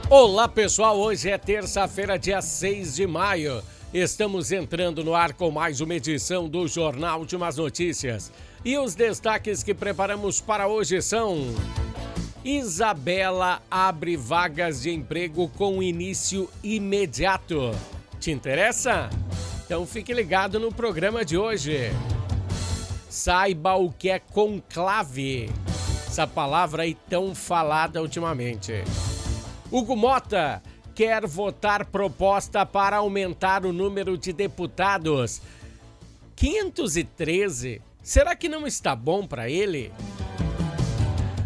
Olá pessoal, hoje é terça-feira, dia 6 de maio. Estamos entrando no ar com mais uma edição do Jornal Últimas Notícias. E os destaques que preparamos para hoje são: Isabela abre vagas de emprego com início imediato. Te interessa? Então fique ligado no programa de hoje. Saiba o que é conclave. Essa palavra aí tão falada ultimamente. Hugo Mota quer votar proposta para aumentar o número de deputados. 513. Será que não está bom para ele?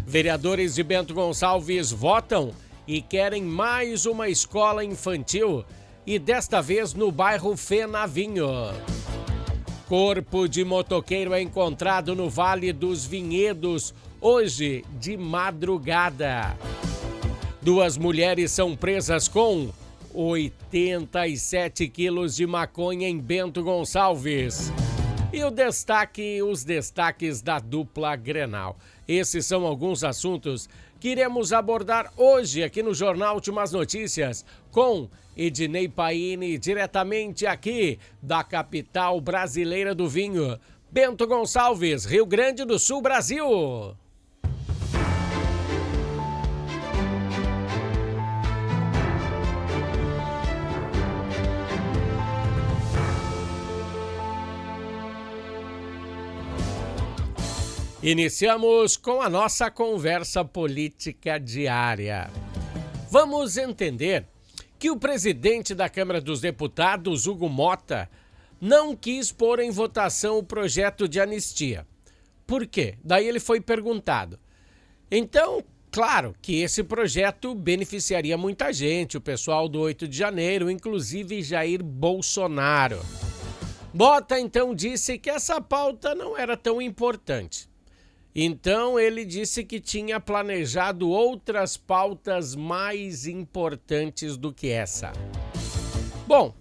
Vereadores de Bento Gonçalves votam e querem mais uma escola infantil, e desta vez no bairro Fenavinho. Corpo de motoqueiro é encontrado no Vale dos Vinhedos, hoje de madrugada. 2 mulheres são presas com 87 quilos de maconha em Bento Gonçalves. E os destaques da dupla Grenal. Esses são alguns assuntos que iremos abordar hoje aqui no Jornal Últimas Notícias com Ednei Paini, diretamente aqui da capital brasileira do vinho, Bento Gonçalves, Rio Grande do Sul, Brasil. Iniciamos com a nossa conversa política diária. Vamos entender que o presidente da Câmara dos Deputados, Hugo Mota, não quis pôr em votação o projeto de anistia. Por quê? Daí ele foi perguntado. Então, claro que esse projeto beneficiaria muita gente, o pessoal do 8 de janeiro, inclusive Jair Bolsonaro. Mota então disse que essa pauta não era tão importante. Então ele disse que tinha planejado outras pautas mais importantes do que essa. Bom,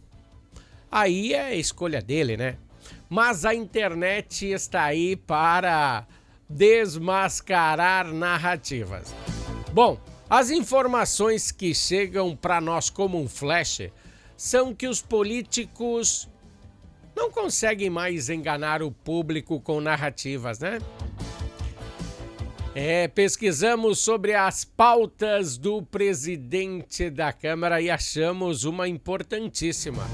aí é a escolha dele, né? Mas a internet está aí para desmascarar narrativas. Bom, as informações que chegam para nós como um flash são que os políticos não conseguem mais enganar o público com narrativas, né? Pesquisamos sobre as pautas do presidente da Câmara e achamos uma importantíssima.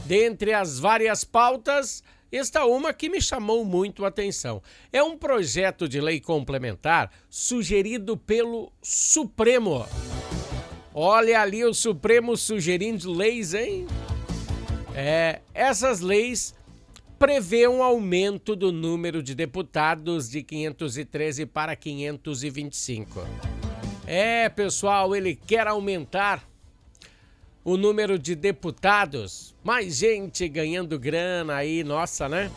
Dentre as várias pautas, está uma que me chamou muito a atenção. É um projeto de lei complementar sugerido pelo Supremo. Olha ali o Supremo sugerindo leis, hein? Essas leis prevê um aumento do número de deputados de 513 para 525. Pessoal, ele quer aumentar o número de deputados, mais gente ganhando grana aí, nossa, né?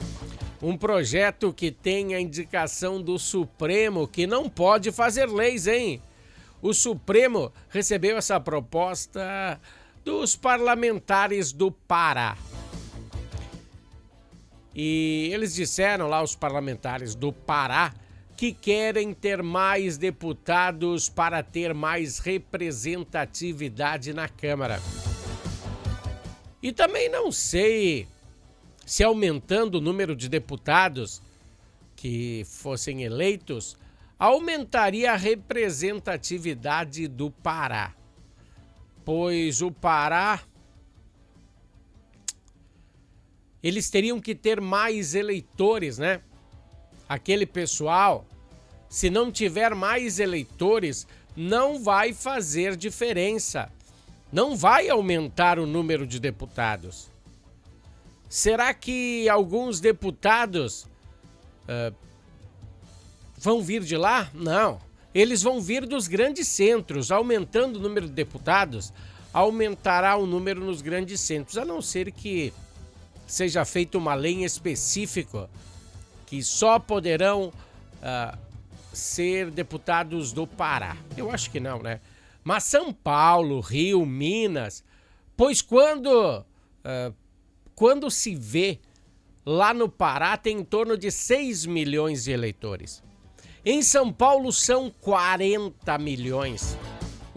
Um projeto que tem a indicação do Supremo, que não pode fazer leis, hein? O Supremo recebeu essa proposta dos parlamentares do Pará. E eles disseram lá, os parlamentares do Pará, que querem ter mais deputados para ter mais representatividade na Câmara. E também não sei se aumentando o número de deputados que fossem eleitos, aumentaria a representatividade do Pará. Pois o Pará, eles teriam que ter mais eleitores, né? Aquele pessoal, se não tiver mais eleitores, não vai fazer diferença. Não vai aumentar o número de deputados. Será que alguns deputados vão vir de lá? Não. Eles vão vir dos grandes centros. Aumentando o número de deputados, aumentará o número nos grandes centros, a não ser que seja feita uma lei em específico que só poderão ser deputados do Pará. Eu acho que não, né? Mas São Paulo, Rio, Minas, pois quando se vê, lá no Pará tem em torno de 6 milhões de eleitores. Em São Paulo são 40 milhões.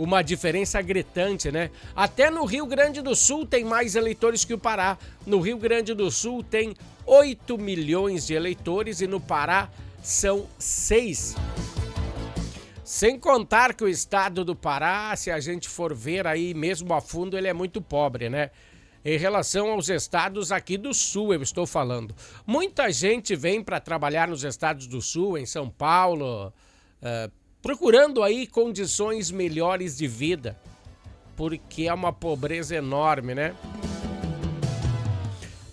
uma diferença gritante, né? Até no Rio Grande do Sul tem mais eleitores que o Pará. No Rio Grande do Sul tem 8 milhões de eleitores e no Pará são 6. Sem contar que o estado do Pará, se a gente for ver aí mesmo a fundo, ele é muito pobre, né? Em relação aos estados aqui do Sul, eu estou falando. Muita gente vem para trabalhar nos estados do Sul, em São Paulo, procurando aí condições melhores de vida, porque é uma pobreza enorme, né?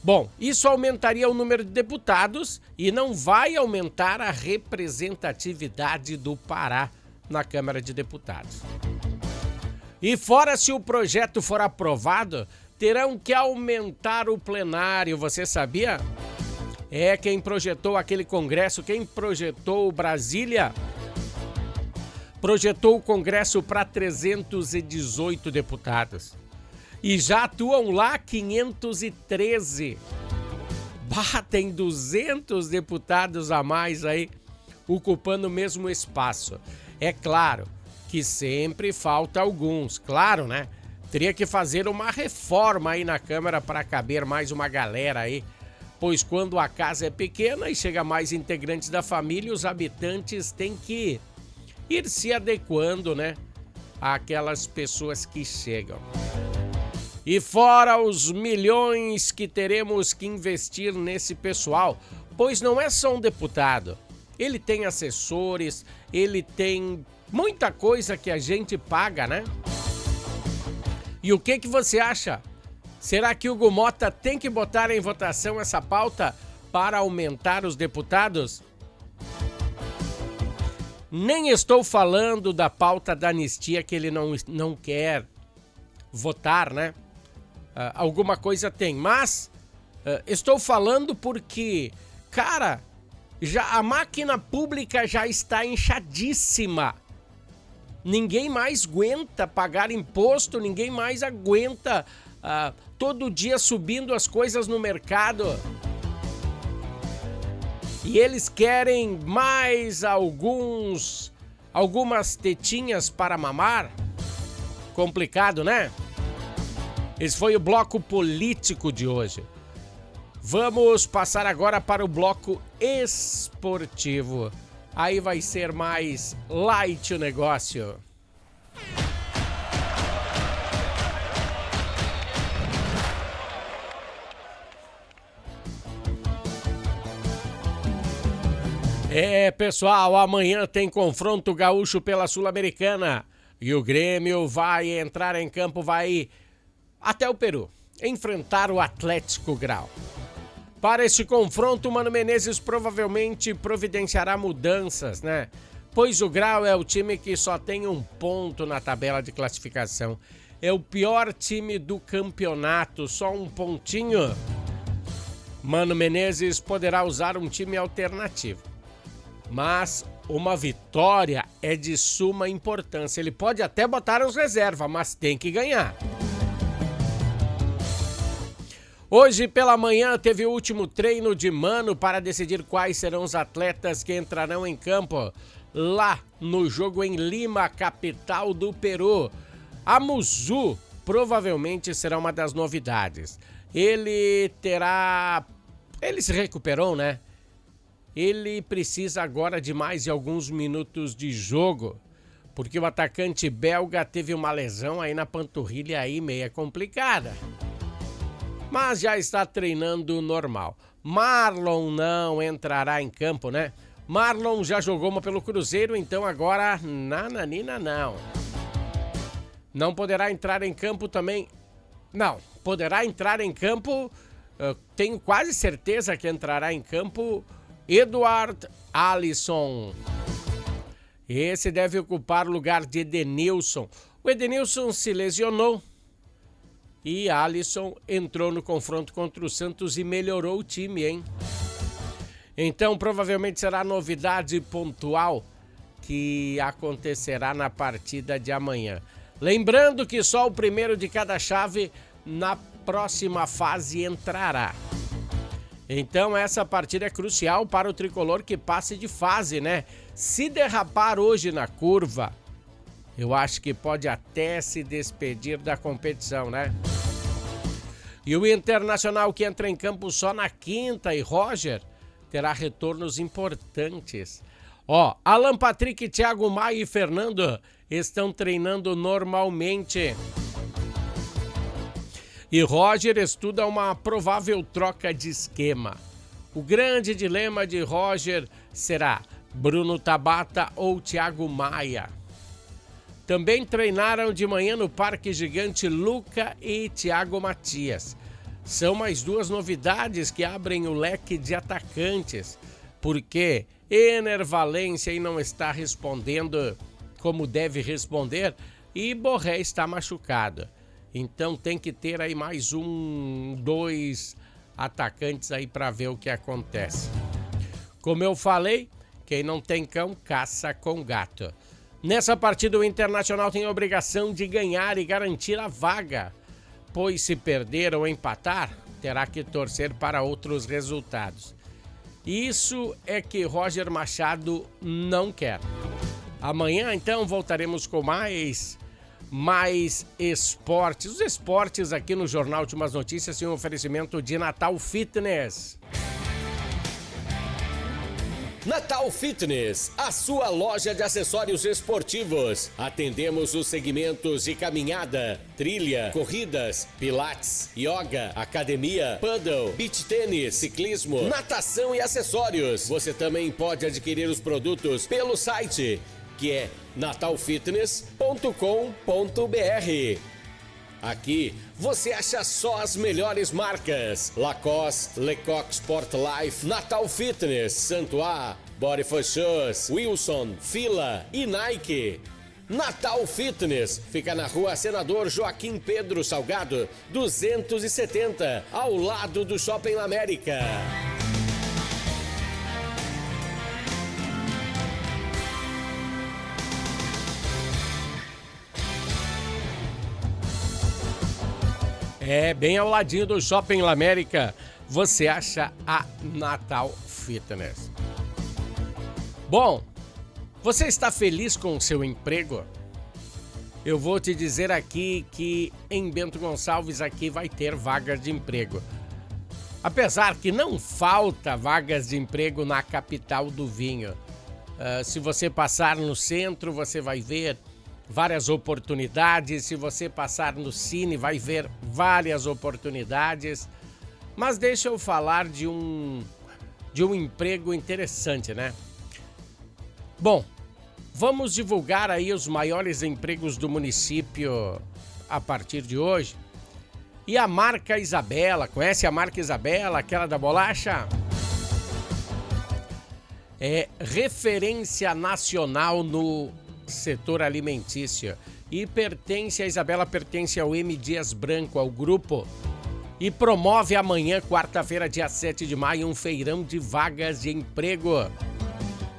Bom, isso aumentaria o número de deputados e não vai aumentar a representatividade do Pará na Câmara de Deputados. E fora, se o projeto for aprovado, terão que aumentar o plenário, você sabia? Quem projetou aquele congresso, quem projetou Brasília, projetou o congresso para 318 deputados. E já atuam lá 513. Tem 200 deputados a mais aí, ocupando o mesmo espaço. É claro que sempre falta alguns, claro, né? Teria que fazer uma reforma aí na Câmara para caber mais uma galera aí, pois quando a casa é pequena e chega mais integrantes da família, os habitantes têm que ir se adequando, né, àquelas pessoas que chegam. E fora os milhões que teremos que investir nesse pessoal, pois não é só um deputado, ele tem assessores, ele tem muita coisa que a gente paga, né? E o que você acha? Será que Hugo Motta tem que botar em votação essa pauta para aumentar os deputados? Nem estou falando da pauta da anistia que ele não quer votar, né? Alguma coisa tem, mas estou falando porque, cara, a máquina pública já está inchadíssima. Ninguém mais aguenta pagar imposto, ninguém mais aguenta todo dia subindo as coisas no mercado. E eles querem mais algumas tetinhas para mamar. Complicado, né? Esse foi o bloco político de hoje. Vamos passar agora para o bloco esportivo. Aí vai ser mais light o negócio. Pessoal, amanhã tem confronto gaúcho pela Sul-Americana. E o Grêmio vai entrar em campo, vai até o Peru, enfrentar o Atlético Grau. Para este confronto, o Mano Menezes provavelmente providenciará mudanças, né? Pois o Grau é o time que só tem um ponto na tabela de classificação. É o pior time do campeonato, só um pontinho. Mano Menezes poderá usar um time alternativo. Mas uma vitória é de suma importância. Ele pode até botar os reservas, mas tem que ganhar. Hoje pela manhã teve o último treino de Mano para decidir quais serão os atletas que entrarão em campo lá no jogo em Lima, capital do Peru. A Muzu provavelmente será uma das novidades. Ele se recuperou, né? Ele precisa agora de mais de alguns minutos de jogo, porque o atacante belga teve uma lesão aí na panturrilha aí meia complicada. Mas já está treinando normal. Marlon não entrará em campo, né? Marlon já jogou uma pelo Cruzeiro, então agora nananina não. Não poderá entrar em campo também. Não, poderá entrar em campo, tenho quase certeza que entrará em campo Eduard Alisson. Esse deve ocupar o lugar de Edenilson. O Edenilson se lesionou e Alisson entrou no confronto contra o Santos e melhorou o time, hein? Então, provavelmente será novidade pontual que acontecerá na partida de amanhã. Lembrando que só o primeiro de cada chave na próxima fase entrará. Então, essa partida é crucial para o tricolor que passe de fase, né? Se derrapar hoje na curva, Eu acho que pode até se despedir da competição, né? E o Internacional, que entra em campo só na quinta, e Roger terá retornos importantes. Alan Patrick, Thiago Maia e Fernando estão treinando normalmente. E Roger estuda uma provável troca de esquema. O grande dilema de Roger será Bruno Tabata ou Thiago Maia. Também treinaram de manhã no Parque Gigante Luca e Thiago Matias. São mais duas novidades que abrem o leque de atacantes, porque Ener Valencia não está respondendo como deve responder e Borré está machucado. Então tem que ter aí mais dois atacantes aí para ver o que acontece. Como eu falei, quem não tem cão, caça com gato. Nessa partida, o Internacional tem a obrigação de ganhar e garantir a vaga, pois se perder ou empatar, terá que torcer para outros resultados. Isso é que Roger Machado não quer. Amanhã, então, voltaremos com mais esportes. Os esportes aqui no Jornal Últimas Notícias têm um oferecimento de Natal Fitness. Natal Fitness, a sua loja de acessórios esportivos. Atendemos os segmentos de caminhada, trilha, corridas, pilates, yoga, academia, paddle, beach tênis, ciclismo, natação e acessórios. Você também pode adquirir os produtos pelo site, que é natalfitness.com.br. Aqui você acha só as melhores marcas: Lacoste, Lecoq Sport Life, Natal Fitness, Santois, Body for Shoes, Wilson, Fila e Nike. Natal Fitness fica na Rua Senador Joaquim Pedro Salgado, 270, ao lado do Shopping América. Bem ao ladinho do Shopping América, você acha a Natal Fitness. Bom, você está feliz com o seu emprego? Eu vou te dizer aqui que em Bento Gonçalves aqui vai ter vagas de emprego. Apesar que não falta vagas de emprego na capital do vinho. Se você passar no centro, você vai ver várias oportunidades. Se você passar no Cine, vai ver várias oportunidades. Mas deixa eu falar de um emprego interessante, né? Bom, vamos divulgar aí os maiores empregos do município a partir de hoje. E a marca Isabela, conhece a marca Isabela, aquela da bolacha? É referência nacional no setor alimentício e a Isabela pertence ao M. Dias Branco, ao grupo, e promove amanhã, quarta-feira, dia 7 de maio, um feirão de vagas de emprego.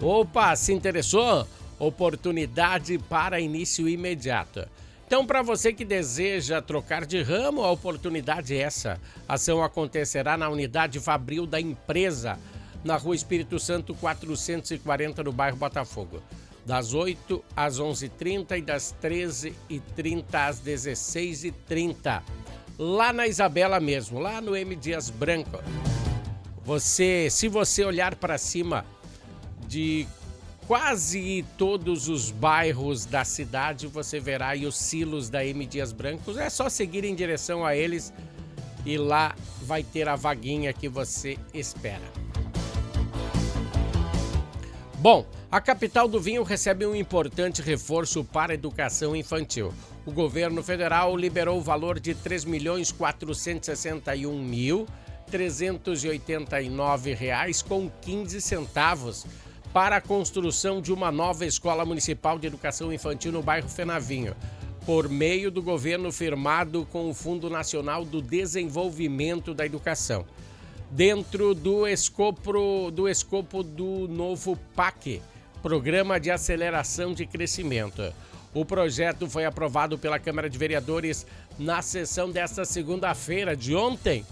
Opa, se interessou? Oportunidade para início imediato. Então, para você que deseja trocar de ramo, a oportunidade é essa. A ação acontecerá na unidade Fabril da empresa, na Rua Espírito Santo 440, no bairro Botafogo. Das 8 às 11h30 e das 13h30 às 16h30. Lá na Isabela mesmo, lá no M. Dias Branco. Se você olhar para cima de quase todos os bairros da cidade, você verá aí os silos da M. Dias Branco. É só seguir em direção a eles e lá vai ter a vaguinha que você espera. Bom, a capital do vinho recebe um importante reforço para a educação infantil. O governo federal liberou o valor de R$ 3.461.389,15 para a construção de uma nova escola municipal de educação infantil no bairro Fenavinho, por meio do governo firmado com o Fundo Nacional do Desenvolvimento da Educação, dentro do escopo do novo PAC, Programa de Aceleração de Crescimento. O projeto foi aprovado pela Câmara de Vereadores na sessão desta segunda-feira de ontem.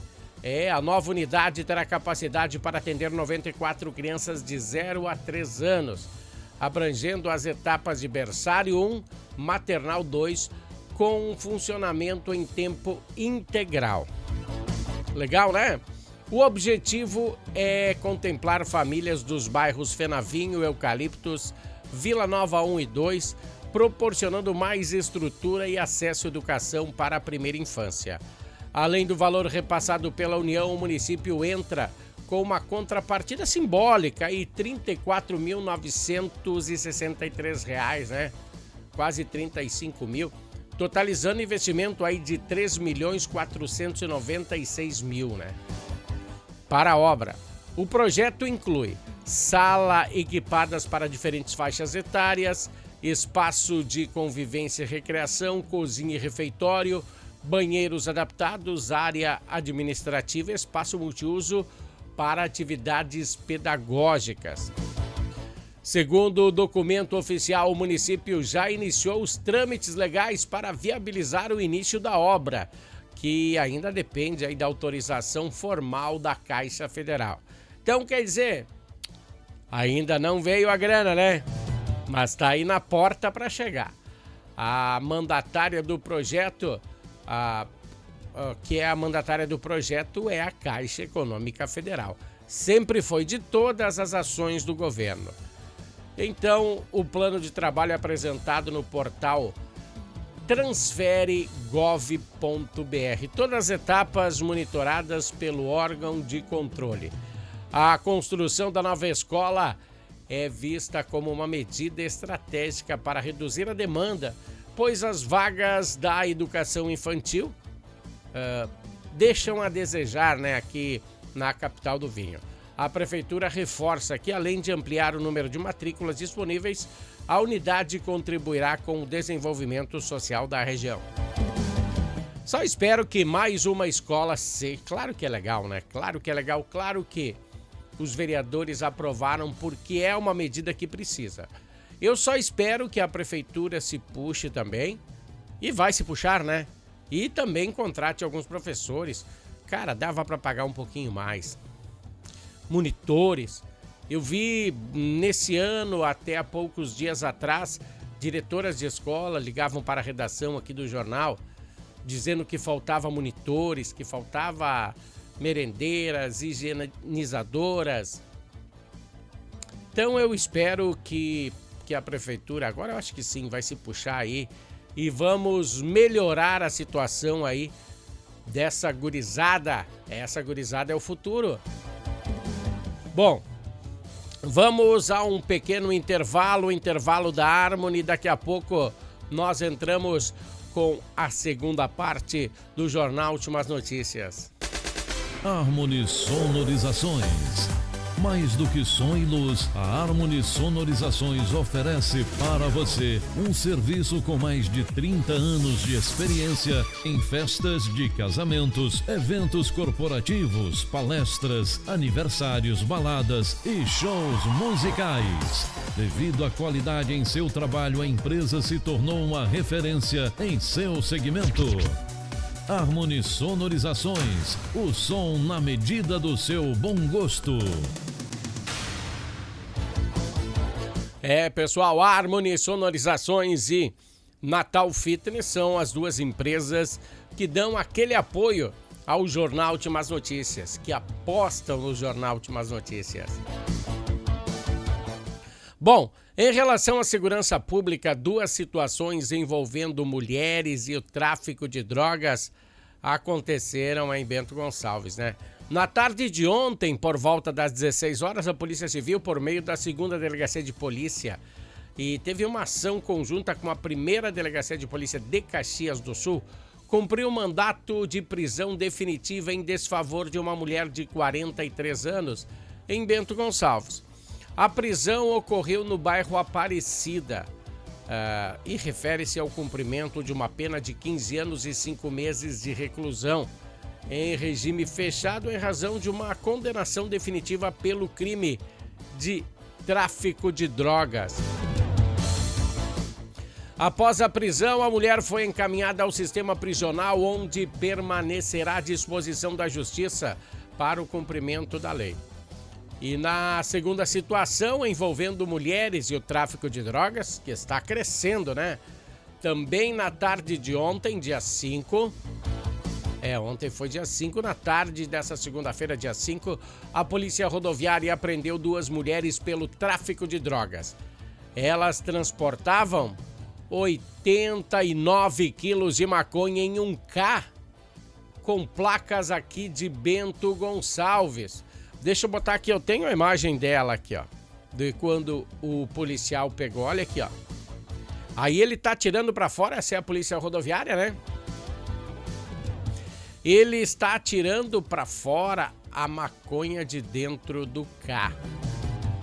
A nova unidade terá capacidade para atender 94 crianças de 0 a 3 anos. abrangendo as etapas de berçário 1, maternal 2, com funcionamento em tempo integral. Legal, né? O objetivo é contemplar famílias dos bairros Fenavinho, Eucaliptos, Vila Nova 1 e 2, proporcionando mais estrutura e acesso à educação para a primeira infância. Além do valor repassado pela União, o município entra com uma contrapartida simbólica e R$ 34.963, né? Quase 35 mil, totalizando investimento aí de 3.496.000, né? Para a obra. O projeto inclui sala equipadas para diferentes faixas etárias, espaço de convivência e recreação, cozinha e refeitório, banheiros adaptados, área administrativa e espaço multiuso para atividades pedagógicas. Segundo o documento oficial, o município já iniciou os trâmites legais para viabilizar o início da obra, que ainda depende aí da autorização formal da Caixa Federal. Então, quer dizer, ainda não veio a grana, né? Mas está aí na porta para chegar. A mandatária do projeto, que é a mandatária do projeto, é a Caixa Econômica Federal. Sempre foi de todas as ações do governo. Então, o plano de trabalho é apresentado no portal transfere.gov.br. Todas as etapas monitoradas pelo órgão de controle. A construção da nova escola é vista como uma medida estratégica para reduzir a demanda, pois as vagas da educação infantil deixam a desejar, né, aqui na capital do vinho. A prefeitura reforça que, além de ampliar o número de matrículas disponíveis, a unidade contribuirá com o desenvolvimento social da região. Só espero que mais uma escola seja. Claro que é legal, né? Claro que é legal, claro que os vereadores aprovaram porque é uma medida que precisa. Eu só espero que a prefeitura se puxe também, e vai se puxar, né? E também contrate alguns professores. Cara, dava para pagar um pouquinho mais. Monitores. Eu vi nesse ano, até há poucos dias atrás, diretoras de escola ligavam para a redação aqui do jornal, dizendo que faltava monitores, que faltava merendeiras, higienizadoras. Então eu espero que a prefeitura, agora eu acho que sim, vai se puxar aí e vamos melhorar a situação aí dessa gurizada. Essa gurizada é o futuro. Bom, vamos a um pequeno intervalo da Harmony. Daqui a pouco nós entramos com a segunda parte do Jornal Últimas Notícias. Harmony Sonorizações. Mais do que som e luz, a Harmony Sonorizações oferece para você um serviço com mais de 30 anos de experiência em festas de casamentos, eventos corporativos, palestras, aniversários, baladas e shows musicais. Devido à qualidade em seu trabalho, a empresa se tornou uma referência em seu segmento. Harmony Sonorizações, o som na medida do seu bom gosto. Pessoal, Harmony Sonorizações e Natal Fitness são as duas empresas que dão aquele apoio ao Jornal Últimas Notícias, que apostam no Jornal Últimas Notícias. Bom, em relação à segurança pública, duas situações envolvendo mulheres e o tráfico de drogas aconteceram em Bento Gonçalves, né? Na tarde de ontem, por volta das 16 horas, a Polícia Civil, por meio da 2ª Delegacia de Polícia, e teve uma ação conjunta com a 1ª Delegacia de Polícia de Caxias do Sul, cumpriu mandato de prisão definitiva em desfavor de uma mulher de 43 anos em Bento Gonçalves. A prisão ocorreu no bairro Aparecida e refere-se ao cumprimento de uma pena de 15 anos e 5 meses de reclusão em regime fechado em razão de uma condenação definitiva pelo crime de tráfico de drogas. Após a prisão, a mulher foi encaminhada ao sistema prisional, onde permanecerá à disposição da Justiça para o cumprimento da lei. E na segunda situação, envolvendo mulheres e o tráfico de drogas, que está crescendo, né? Também na tarde de ontem, dia 5... ontem foi dia 5, na tarde dessa segunda-feira, dia 5, a Polícia Rodoviária apreendeu 2 mulheres pelo tráfico de drogas. Elas transportavam 89 quilos de maconha em um K, com placas aqui de Bento Gonçalves. Deixa eu botar aqui, eu tenho a imagem dela aqui, ó, de quando o policial pegou, olha aqui, ó. Aí ele tá tirando pra fora, essa é a Polícia Rodoviária, né? Ele está tirando pra fora a maconha de dentro do K.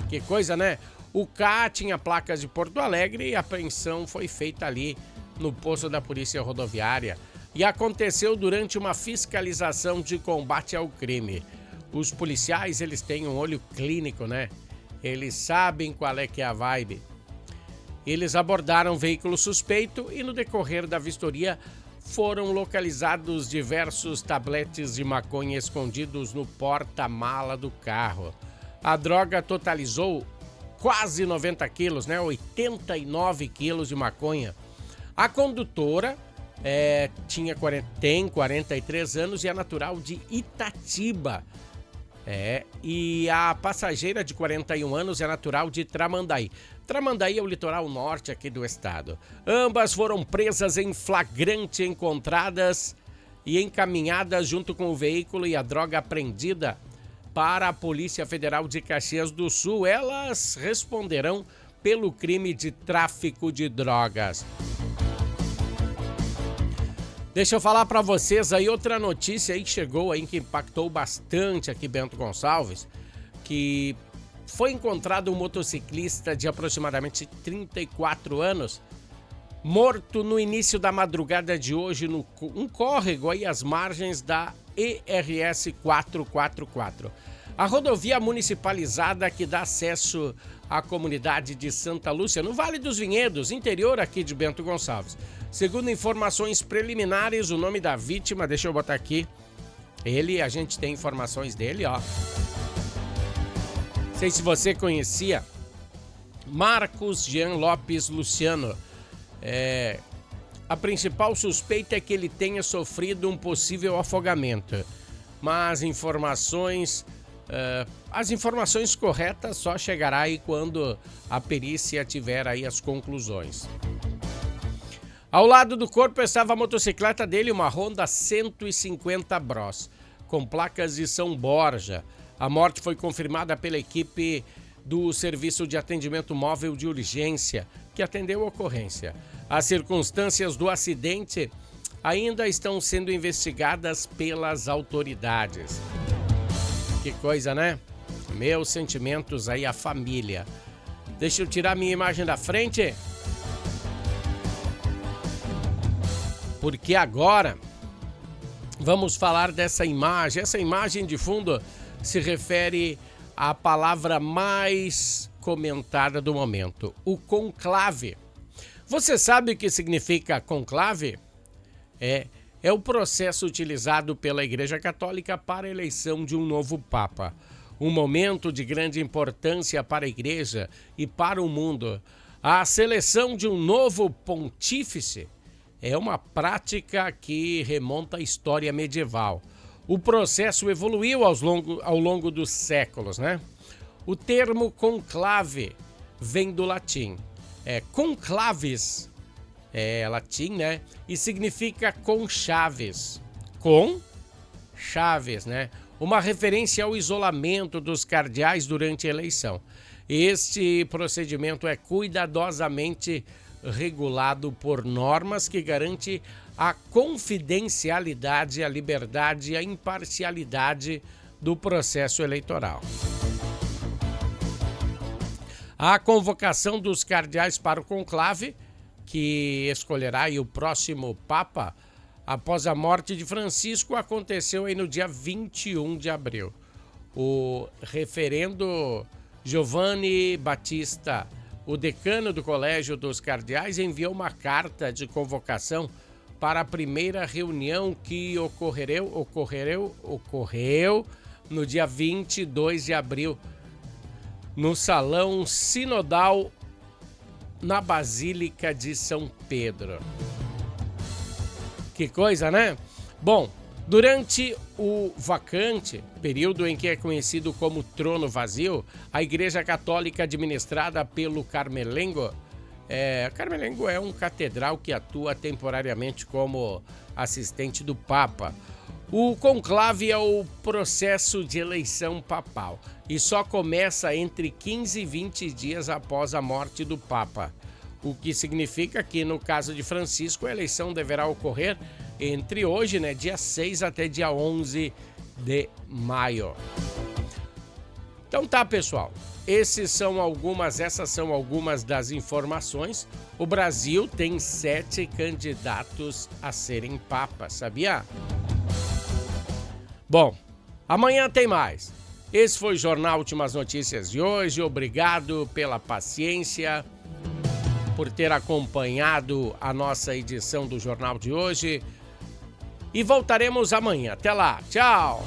Que coisa, né? O K tinha placas de Porto Alegre e a apreensão foi feita ali no posto da Polícia Rodoviária. E aconteceu durante uma fiscalização de combate ao crime. Os policiais, eles têm um olho clínico, né? Eles sabem qual é que é a vibe. Eles abordaram o veículo suspeito e no decorrer da vistoria foram localizados diversos tabletes de maconha escondidos no porta-mala do carro. A droga totalizou quase 90 quilos, né? 89 quilos de maconha. A condutora tem 43 anos e é natural de Itatiba. E a passageira de 41 anos é natural de Tramandaí. Tramandaí é o litoral norte aqui do estado. Ambas foram presas em flagrante, encontradas e encaminhadas junto com o veículo e a droga apreendida para a Polícia Federal de Caxias do Sul. Elas responderão pelo crime de tráfico de drogas. Deixa eu falar para vocês aí outra notícia aí que chegou aí que impactou bastante aqui Bento Gonçalves, que foi encontrado um motociclista de aproximadamente 34 anos morto no início da madrugada de hoje um córrego aí às margens da ERS 444. A rodovia municipalizada que dá acesso à comunidade de Santa Lúcia, no Vale dos Vinhedos, interior aqui de Bento Gonçalves. Segundo informações preliminares, o nome da vítima, deixa eu botar aqui, a gente tem informações dele, ó. Não sei se você conhecia, Marcos Jean Lopes Luciano. A principal suspeita é que ele tenha sofrido um possível afogamento, mas as informações corretas só chegará aí quando a perícia tiver aí as conclusões. Ao lado do corpo estava a motocicleta dele, uma Honda 150 Bros, com placas de São Borja. A morte foi confirmada pela equipe do Serviço de Atendimento Móvel de Urgência, que atendeu a ocorrência. As circunstâncias do acidente ainda estão sendo investigadas pelas autoridades. Que coisa, né? Meus sentimentos aí à família. Deixa eu tirar minha imagem da frente. Porque agora vamos falar dessa imagem. Essa imagem de fundo se refere à palavra mais comentada do momento, o conclave. Você sabe o que significa conclave? É o processo utilizado pela Igreja Católica para a eleição de um novo Papa. Um momento de grande importância para a Igreja e para o mundo. A seleção de um novo pontífice é uma prática que remonta à história medieval. O processo evoluiu ao longo dos séculos, né? O termo conclave vem do latim. Conclavis, latim, né? E significa com chaves. Com chaves, né? Uma referência ao isolamento dos cardeais durante a eleição. Este procedimento é cuidadosamente regulado por normas que garantem a confidencialidade, a liberdade e a imparcialidade do processo eleitoral. A convocação dos cardeais para o conclave, que escolherá aí o próximo Papa, após a morte de Francisco, aconteceu aí no dia 21 de abril. O referendo Giovanni Battista, o decano do Colégio dos Cardeais, enviou uma carta de convocação para a primeira reunião que ocorreu no dia 22 de abril no Salão Sinodal na Basílica de São Pedro. Que coisa, né? Bom, durante o vacante, período em que é conhecido como Trono Vazio, a Igreja Católica administrada pelo Carmelengo, Carmelengo é um catedral que atua temporariamente como assistente do Papa. O conclave é o processo de eleição papal e só começa entre 15 e 20 dias após a morte do Papa, o que significa que, no caso de Francisco, a eleição deverá ocorrer entre hoje, dia 6 até dia 11 de maio. Então tá, pessoal. Essas são algumas das informações. O Brasil tem 7 candidatos a serem papas, sabia? Bom, amanhã tem mais. Esse foi o Jornal Últimas Notícias de hoje. Obrigado pela paciência, por ter acompanhado a nossa edição do Jornal de hoje. E voltaremos amanhã. Até lá. Tchau!